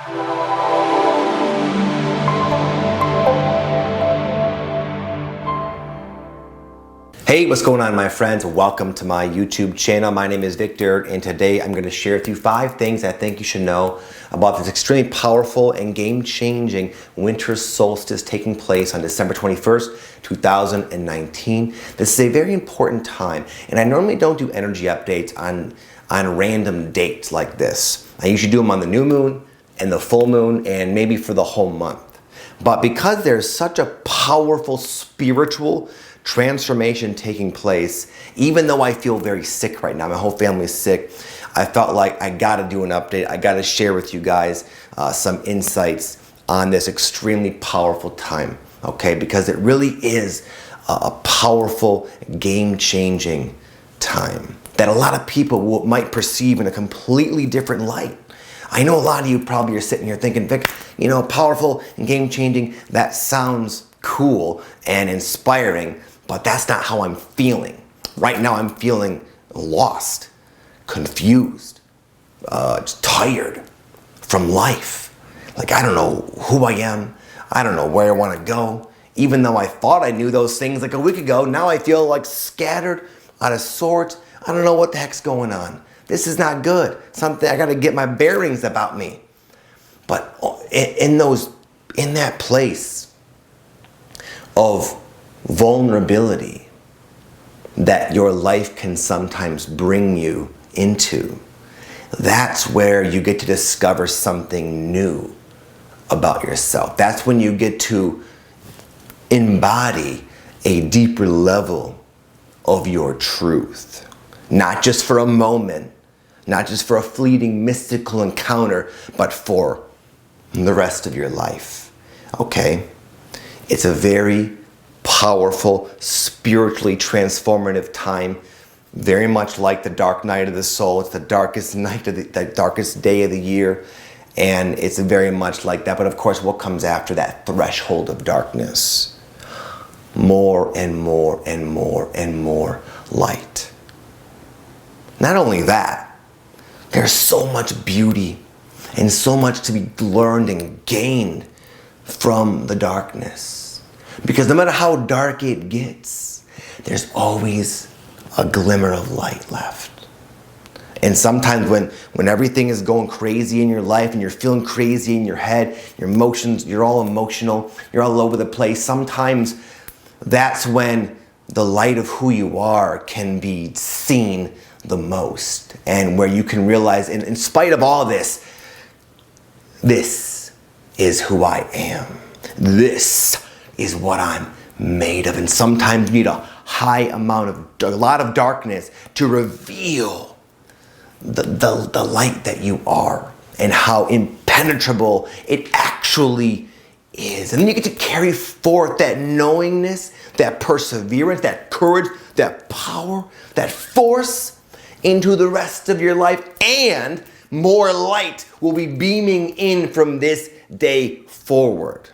Hey, what's going on, my friends? Welcome to my YouTube channel. My name is Victor, and today I'm going to share with you 5 things I think you should know about this extremely powerful and game-changing winter solstice taking place on December 21st, 2019. This is a very important time, and I normally don't do energy updates on random dates like this. I usually do them on the new moon and the full moon and maybe for the whole month. But because there's such a powerful spiritual transformation taking place, even though I feel very sick right now, my whole family is sick, I felt like I gotta do an update. I gotta share with you guys some insights on this extremely powerful time, okay? Because it really is a powerful, game-changing time that a lot of people might perceive in a completely different light. I know a lot of you probably are sitting here thinking, Vic, you know, powerful and game-changing, that sounds cool and inspiring, but that's not how I'm feeling. Right now I'm feeling lost, confused, just tired from life. Like, I don't know who I am. I don't know where I want to go. Even though I thought I knew those things like a week ago, now I feel like scattered, out of sorts. I don't know what the heck's going on. This is not good. Something, I got to get my bearings about me. But in that place of vulnerability that your life can sometimes bring you into, that's where you get to discover something new about yourself. That's when you get to embody a deeper level of your truth. Not just for a moment, not just for a fleeting mystical encounter, but for the rest of your life. Okay? It's a very powerful, spiritually transformative time, very much like the dark night of the soul. It's the darkest night of the darkest day of the year, and it's very much like that. But of course, what comes after that threshold of darkness? More and more and more and more light. Not only that, there's so much beauty and so much to be learned and gained from the darkness. Because no matter how dark it gets, there's always a glimmer of light left. And sometimes when everything is going crazy in your life and you're feeling crazy in your head, your emotions, you're all emotional, you're all over the place, sometimes that's when the light of who you are can be seen the most, and where you can realize, in spite of all this, this is who I am. This is what I'm made of. And sometimes you need a lot of darkness to reveal the light that you are and how impenetrable it actually is. And then you get to carry forth that knowingness, that perseverance, that courage, that power, that force into the rest of your life, and more light will be beaming in from this day forward.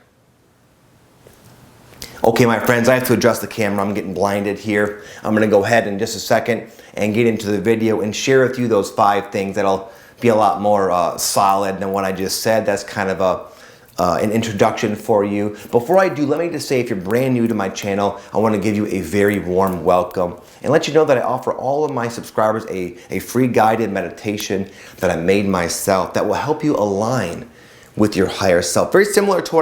Okay, my friends, I have to adjust the camera. I'm getting blinded here. I'm going to go ahead in just a second and get into the video and share with you those 5 things that'll be a lot more solid than what I just said. That's kind of an introduction for you. Before I do, let me just say, if you're brand new to my channel, I want to give you a very warm welcome and let you know that I offer all of my subscribers a free guided meditation that I made myself that will help you align with your higher self. Very similar to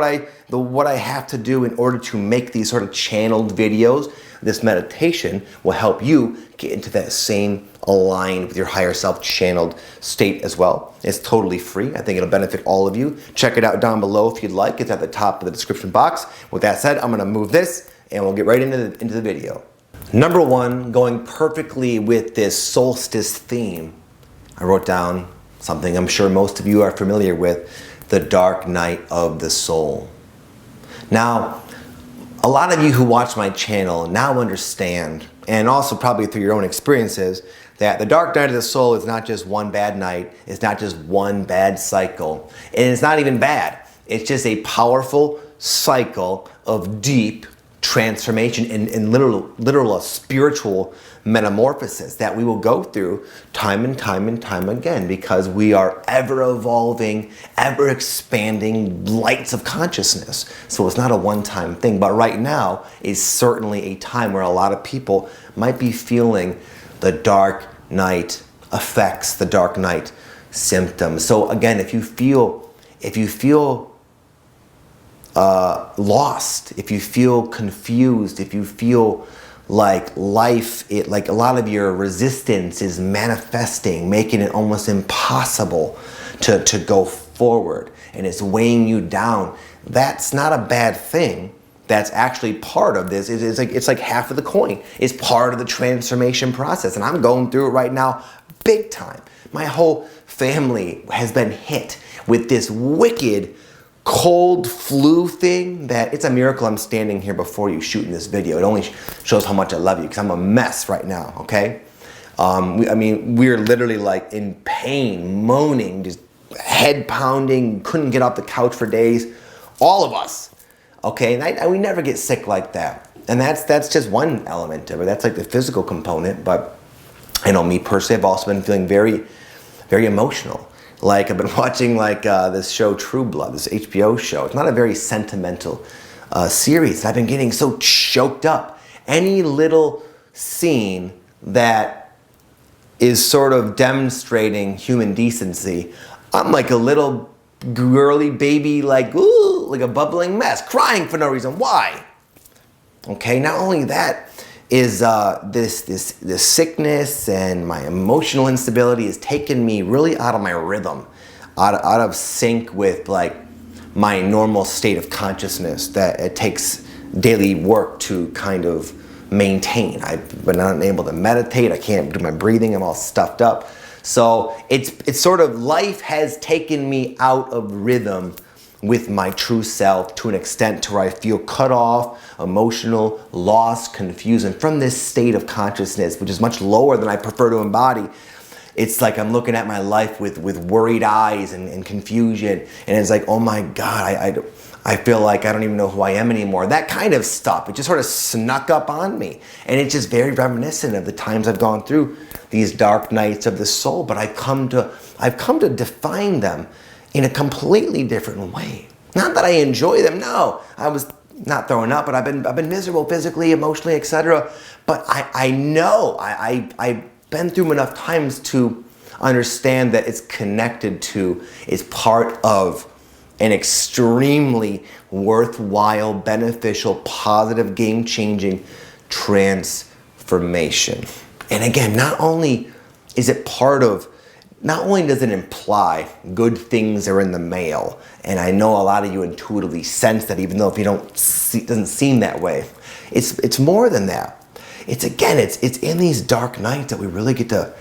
what I have to do in order to make these sort of channeled videos. This meditation will help you get into that same aligned with your higher self channeled state as well. It's totally free. I think it'll benefit all of you. Check it out down below if you'd like. It's at the top of the description box. With that said, I'm gonna move this and we'll get right into the video. Number 1, going perfectly with this solstice theme, I wrote down something I'm sure most of you are familiar with: the dark night of the soul. Now, a lot of you who watch my channel now understand, and also probably through your own experiences, that the dark night of the soul is not just one bad night, it's not just one bad cycle, and it's not even bad. It's just a powerful cycle of deep transformation and literal spiritual metamorphosis that we will go through time and time again, because we are ever evolving, ever expanding lights of consciousness. So it's not a one-time thing, but right now is certainly a time where a lot of people might be feeling the dark night effects, the dark night symptoms. So again, if you feel lost, if you feel confused, if you feel like life, like a lot of your resistance is manifesting, making it almost impossible to go forward, and it's weighing you down, that's not a bad thing. That's actually part of this. It's like half of the coin. It's part of the transformation process, and I'm going through it right now big time. My whole family has been hit with this wicked cold flu thing that it's a miracle I'm standing here before you shooting this video. It only shows how much I love you, because I'm a mess right now, okay? I mean, we're literally like in pain, moaning, just head pounding, couldn't get off the couch for days, all of us, okay? And we never get sick like that. And that's just one element of it. That's like the physical component, but I know me personally, I've also been feeling very, very emotional. Like I've been watching like this show True Blood, this HBO show. It's not a very sentimental series. I've been getting so choked up. Any little scene that is sort of demonstrating human decency, I'm like a little girly baby, like, ooh, like a bubbling mess, crying for no reason. Why? Okay, not only that is this sickness and my emotional instability has taken me really out of my rhythm, out of sync with like my normal state of consciousness that it takes daily work to kind of maintain. I've been unable to meditate. I can't do my breathing. I'm all stuffed up. So it's sort of, life has taken me out of rhythm with my true self to an extent to where I feel cut off, emotional, lost, confused, and from this state of consciousness, which is much lower than I prefer to embody, it's like I'm looking at my life with worried eyes and confusion, and it's like, oh my God, I feel like I don't even know who I am anymore. That kind of stuff, it just sort of snuck up on me, and it's just very reminiscent of the times I've gone through these dark nights of the soul, but I've come to define them in a completely different way. Not that I enjoy them, no. I was not throwing up, but I've been miserable physically, emotionally, etc. But I know, I've been through enough times to understand that it's connected to, it's part of an extremely worthwhile, beneficial, positive, game-changing transformation. And again, not only is it part of, not only does it imply good things are in the mail, and I know a lot of you intuitively sense that, even though if you don't see, it doesn't seem that way. It's more than that. It's in these dark nights that we really get to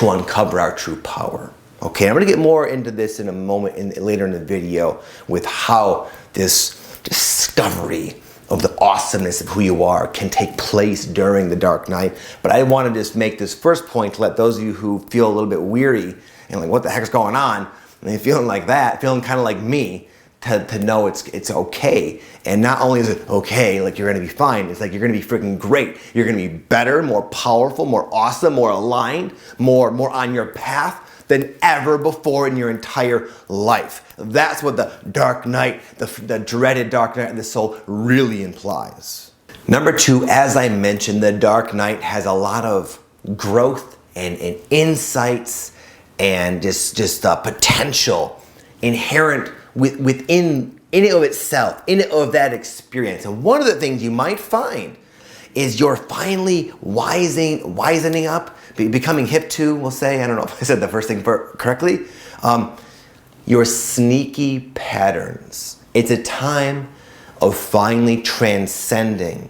uncover our true power. Okay, I'm gonna get more into this in a moment later in the video with how this discovery of the awesomeness of who you are can take place during the dark night. But I want to just make this first point to let those of you who feel a little bit weary and like, what the heck is going on? And you're feeling like that, feeling kind of like me, to know it's okay. And not only is it okay, like you're gonna be fine, it's like you're gonna be freaking great. You're gonna be better, more powerful, more awesome, more aligned, more on your path than ever before in your entire life. That's what the dark night, the dreaded dark night of the soul really implies. Number two, as I mentioned, the dark night has a lot of growth and insights and just potential inherent within in it of itself, in it of that experience. And one of the things you might find is you're finally wisening up, becoming hip to, we'll say, I don't know if I said the first thing correctly, your sneaky patterns. It's a time of finally transcending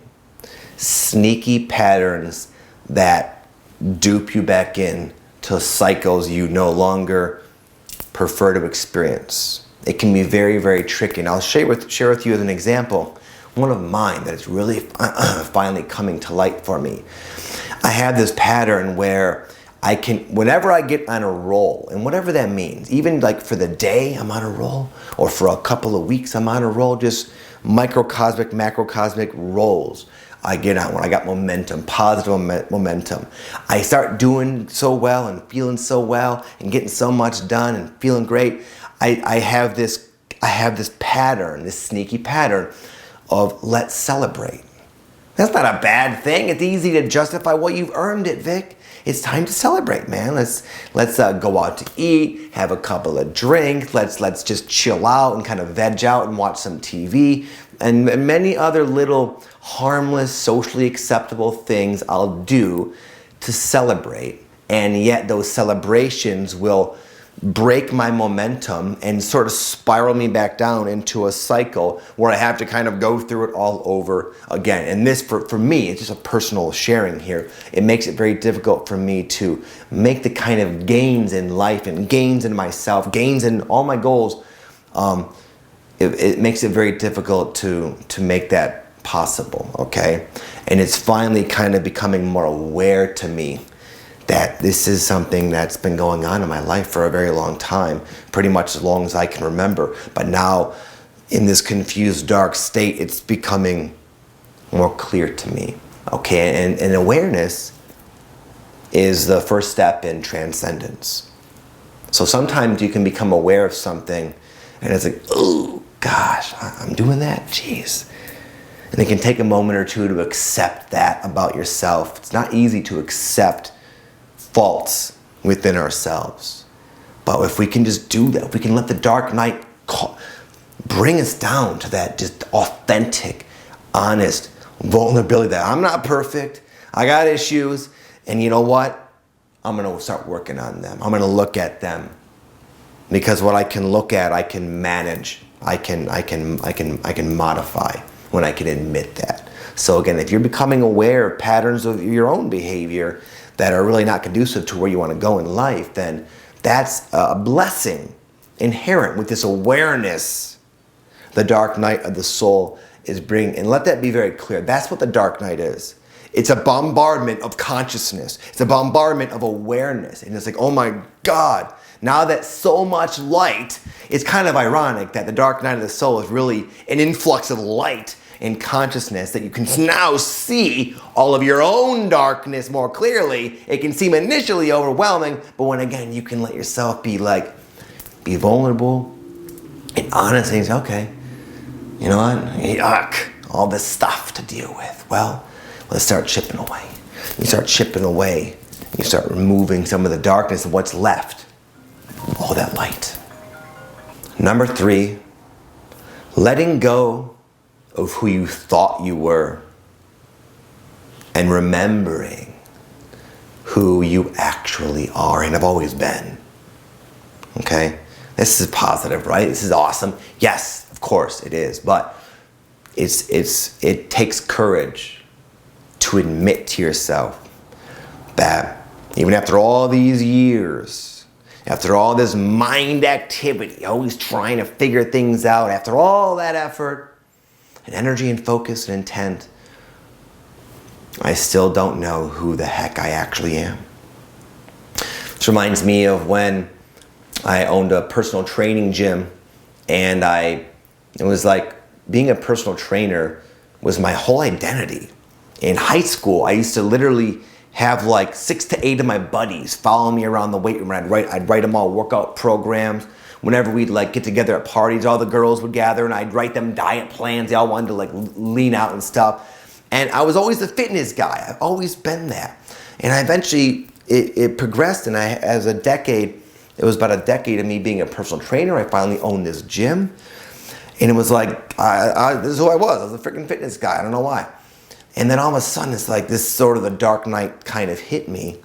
sneaky patterns that dupe you back in to cycles you no longer prefer to experience. It can be very, very tricky. And I'll share with you as an example, one of mine that is really finally coming to light for me. I have this pattern where whenever I get on a roll, and whatever that means, even like for the day I'm on a roll, or for a couple of weeks I'm on a roll, just microcosmic, macrocosmic rolls I get on when I got momentum, positive momentum. I start doing so well and feeling so well and getting so much done and feeling great. I have this pattern, this sneaky pattern of let's celebrate. That's not a bad thing. It's easy to justify, well, you've earned it, Vic. It's time to celebrate, man. Let's go out to eat, have a couple of drinks. Let's just chill out and kind of veg out and watch some TV and many other little harmless, socially acceptable things I'll do to celebrate. And yet those celebrations will break my momentum and sort of spiral me back down into a cycle where I have to kind of go through it all over again. And this, for me, it's just a personal sharing here. It makes it very difficult for me to make the kind of gains in life and gains in myself, gains in all my goals. It makes it very difficult to make that possible, okay? And it's finally kind of becoming more aware to me that this is something that's been going on in my life for a very long time, pretty much as long as I can remember. But now, in this confused, dark state, it's becoming more clear to me, okay? And awareness is the first step in transcendence. So sometimes you can become aware of something, and it's like, oh, gosh, I'm doing that? Jeez. And it can take a moment or two to accept that about yourself. It's not easy to accept faults within ourselves. But if we can just do that, if we can let the dark night bring us down to that just authentic, honest vulnerability that I'm not perfect, I got issues, and you know what? I'm gonna start working on them. I'm gonna look at them. Because what I can look at, I can manage. I can modify when I can admit that. So again, if you're becoming aware of patterns of your own behavior that are really not conducive to where you want to go in life, then that's a blessing inherent with this awareness the dark night of the soul is bringing. And let that be very clear. That's what the dark night is. It's a bombardment of consciousness. It's a bombardment of awareness. And it's like, oh my God, now that so much light, it's kind of ironic that the dark night of the soul is really an influx of light and consciousness that you can now see all of your own darkness more clearly. It can seem initially overwhelming, but when again, you can let yourself be vulnerable and honest and say, okay, you know what? Yuck, all this stuff to deal with. Well, let's start chipping away. You start chipping away. You start removing some of the darkness and what's left. All that light. Number 3, letting go of who you thought you were and remembering who you actually are and have always been. Okay? This is positive, right? This is awesome. Yes, of course it is, but it takes courage to admit to yourself that even after all these years, after all this mind activity, always trying to figure things out, after all that effort and energy and focus and intent, I still don't know who the heck I actually am. This reminds me of when I owned a personal training gym, and it was like being a personal trainer was my whole identity. In high school, I used to literally have like 6 to 8 of my buddies follow me around the weight room. I'd write them all workout programs. Whenever we'd like get together at parties, all the girls would gather and I'd write them diet plans. They all wanted to like lean out and stuff. And I was always the fitness guy. I've always been that. And I eventually, it progressed, and it was about a decade of me being a personal trainer. I finally owned this gym. And it was like, this is who I was. I was a freaking fitness guy. I don't know why. And then all of a sudden, it's like this sort of the dark night kind of hit me.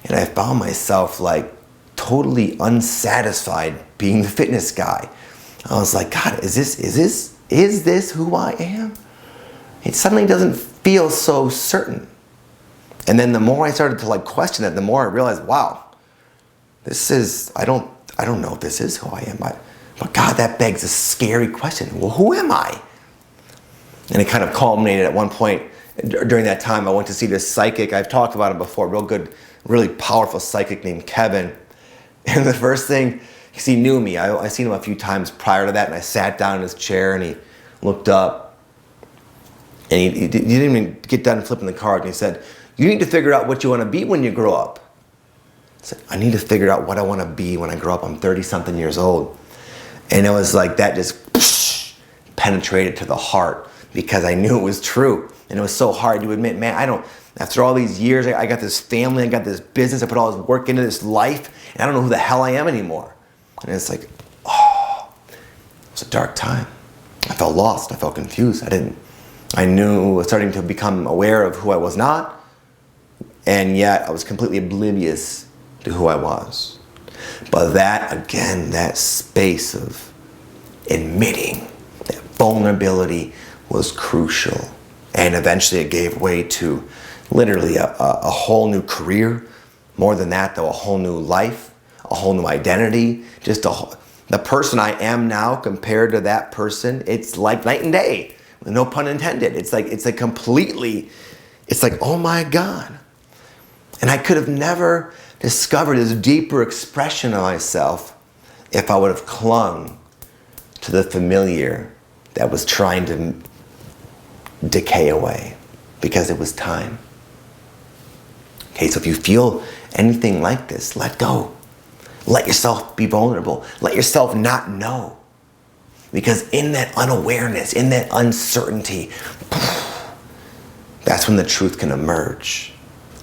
And I found myself like totally unsatisfied being the fitness guy. I was like, God, is this who I am? It suddenly doesn't feel so certain. And then the more I started to like question it, the more I realized, wow, I don't know if this is who I am. But God, that begs a scary question. Well, who am I? And it kind of culminated at one point. During that time, I went to see this psychic. I've talked about him before, real good really powerful psychic named Kevin. And the first thing, because he knew me, I seen him a few times prior to that, and I sat down in his chair and he looked up and he didn't even get done flipping the cards, and he said, "You need to figure out what you want to be when you grow up." I said, "I need to figure out what I want to be when I grow up. I'm 30-something years old." And it was like that just penetrated to the heart, because I knew it was true. And it was so hard to admit, man, after all these years, I got this family, I got this business, I put all this work into this life, and I don't know who the hell I am anymore. And it's like, oh, it was a dark time. I felt lost, I felt confused. I knew I was starting to become aware of who I was not, and yet I was completely oblivious to who I was. But that, again, that space of admitting that vulnerability was crucial. And eventually it gave way to literally a whole new career. More than that, though, a whole new life, a whole new identity. The person I am now compared to that person, it's like night and day. No pun intended. It's like completely, it's like, oh my God. And I could have never discovered this deeper expression of myself if I would have clung to the familiar that was trying to decay away, because it was time. Okay, so if you feel anything like this, let go. Let yourself be vulnerable. Let yourself not know. Because in that unawareness, in that uncertainty, that's when the truth can emerge.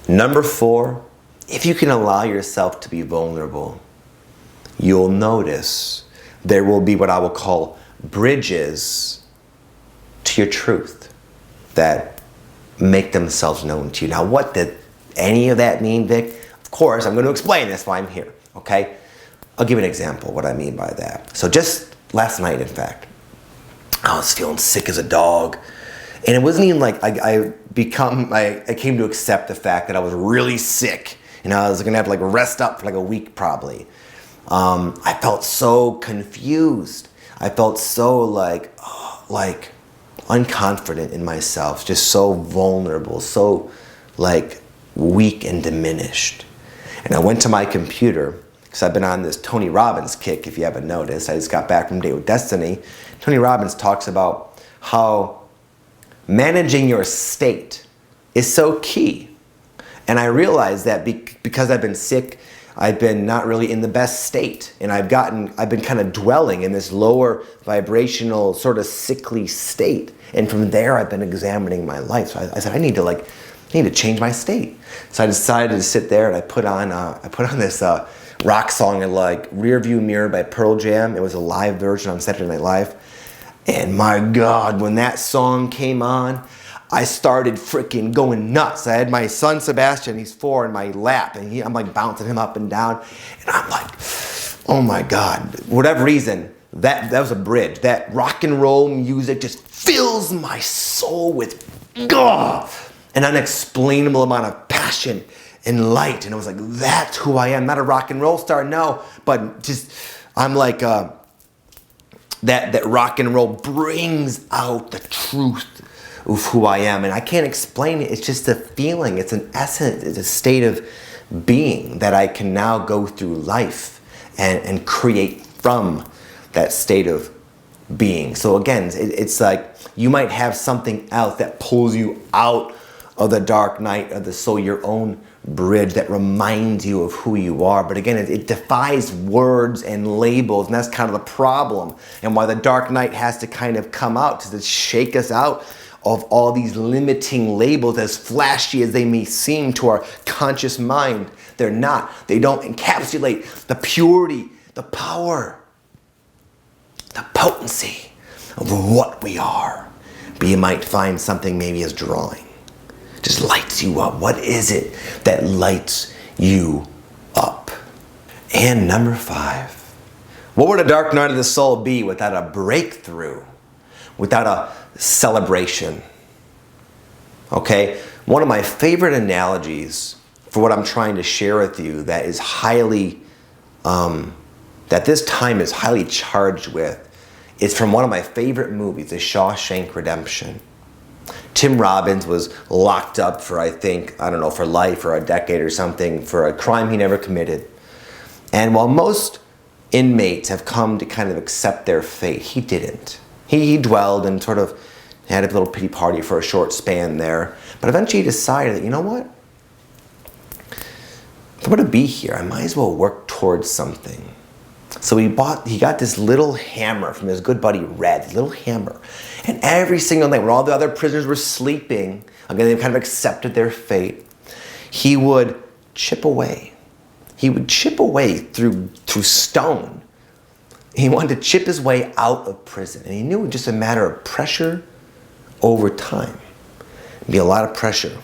Number 4, if you can allow yourself to be vulnerable, you'll notice there will be what I will call bridges to your truth that make themselves known to you. Now, what did any of that mean, Vic? Of course, I'm going to explain. That's why I'm here, okay? I'll give you an example of what I mean by that. So just last night, in fact, I was feeling sick as a dog. And it wasn't even like I came to accept the fact that I was really sick. And I was going to have to rest up for a week probably. I felt so confused. I felt so unconfident in myself, just so vulnerable, so weak and diminished. And I went to my computer, because I've been on this Tony Robbins kick, if you haven't noticed. I just got back from Date with Destiny. Tony Robbins talks about how managing your state is so key. And I realized that because I've been sick, I've been not really in the best state. And I've been kind of dwelling in this lower vibrational, sort of sickly state. And from there, I've been examining my life. So I said, I need to change my state. So I decided to sit there, and I put on this rock song Rear View Mirror by Pearl Jam. It was a live version on Saturday Night Live. And my God, when that song came on, I started freaking going nuts. I had my son Sebastian, he's 4, in my lap, and I'm bouncing him up and down. And I'm like, oh my God, whatever reason, that was a bridge. That rock and roll music just fills my soul with an unexplainable amount of passion and light. And I was like, that's who I am. Not a rock and roll star, no, but just, I'm that rock and roll brings out the truth of who I am. And I can't explain it. It's just a feeling. It's an essence. It's a state of being that I can now go through life and create from that state of being. So again, it's like you might have something else that pulls you out of the dark night of the soul, your own bridge that reminds you of who you are. But again, it defies words and labels, and that's kind of the problem. And why the dark night has to kind of come out to shake us out of all these limiting labels, as flashy as they may seem to our conscious mind. They're not. They don't encapsulate the purity, the power, the potency of what we are. But you might find something maybe as drawing. Just lights you up. What is it that lights you up? And number 5, what would a dark night of the soul be without a breakthrough, without a celebration? Okay, one of my favorite analogies for what I'm trying to share with you that is highly, that this time is highly charged with, is from one of my favorite movies, The Shawshank Redemption. Tim Robbins was locked up for, I don't know, for life or a decade or something for a crime he never committed. And while most inmates have come to kind of accept their fate, he didn't. He dwelled and sort of had a little pity party for a short span there. But eventually he decided that, you know what? If I'm going to be here, I might as well work towards something. So he got this little hammer from his good buddy Red, this little hammer. And every single night when all the other prisoners were sleeping, again, they kind of accepted their fate, he would chip away. He would chip away through stone. He wanted to chip his way out of prison. And he knew it was just a matter of pressure over time. It'd be a lot of pressure,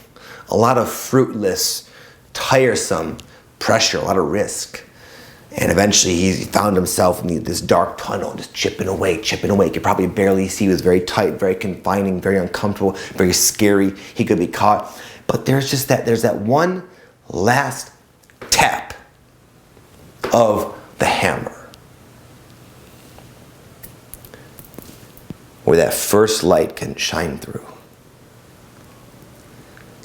a lot of fruitless, tiresome pressure, a lot of risk. And eventually he found himself in this dark tunnel, just chipping away, chipping away. You could probably barely see. It was very tight, very confining, very uncomfortable, very scary. He could be caught. But there's that one last tap of the hammer, where that first light can shine through.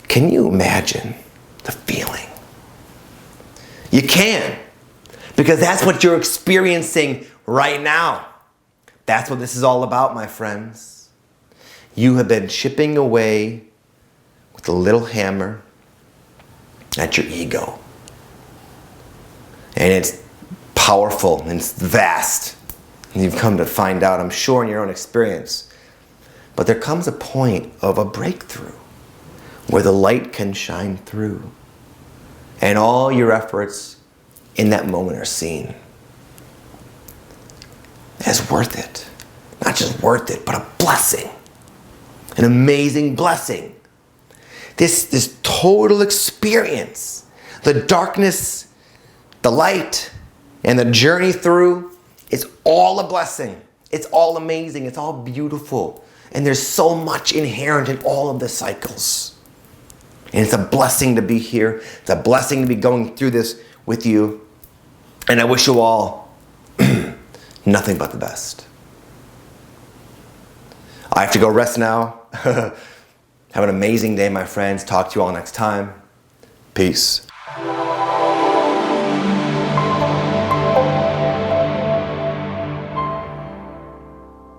Can you imagine the feeling? You can. Because that's what you're experiencing right now. That's what this is all about, my friends. You have been chipping away with a little hammer at your ego. And it's powerful and it's vast. And you've come to find out, I'm sure, in your own experience. But there comes a point of a breakthrough where the light can shine through. And all your efforts in that moment are seen as worth it. Not just worth it, but a blessing. An amazing blessing. This total experience, the darkness, the light, and the journey through, it's all a blessing. It's all amazing. It's all beautiful. And there's so much inherent in all of the cycles. And it's a blessing to be here. It's a blessing to be going through this with you. And I wish you all nothing but the best. I have to go rest now. Have an amazing day, my friends. Talk to you all next time. Peace.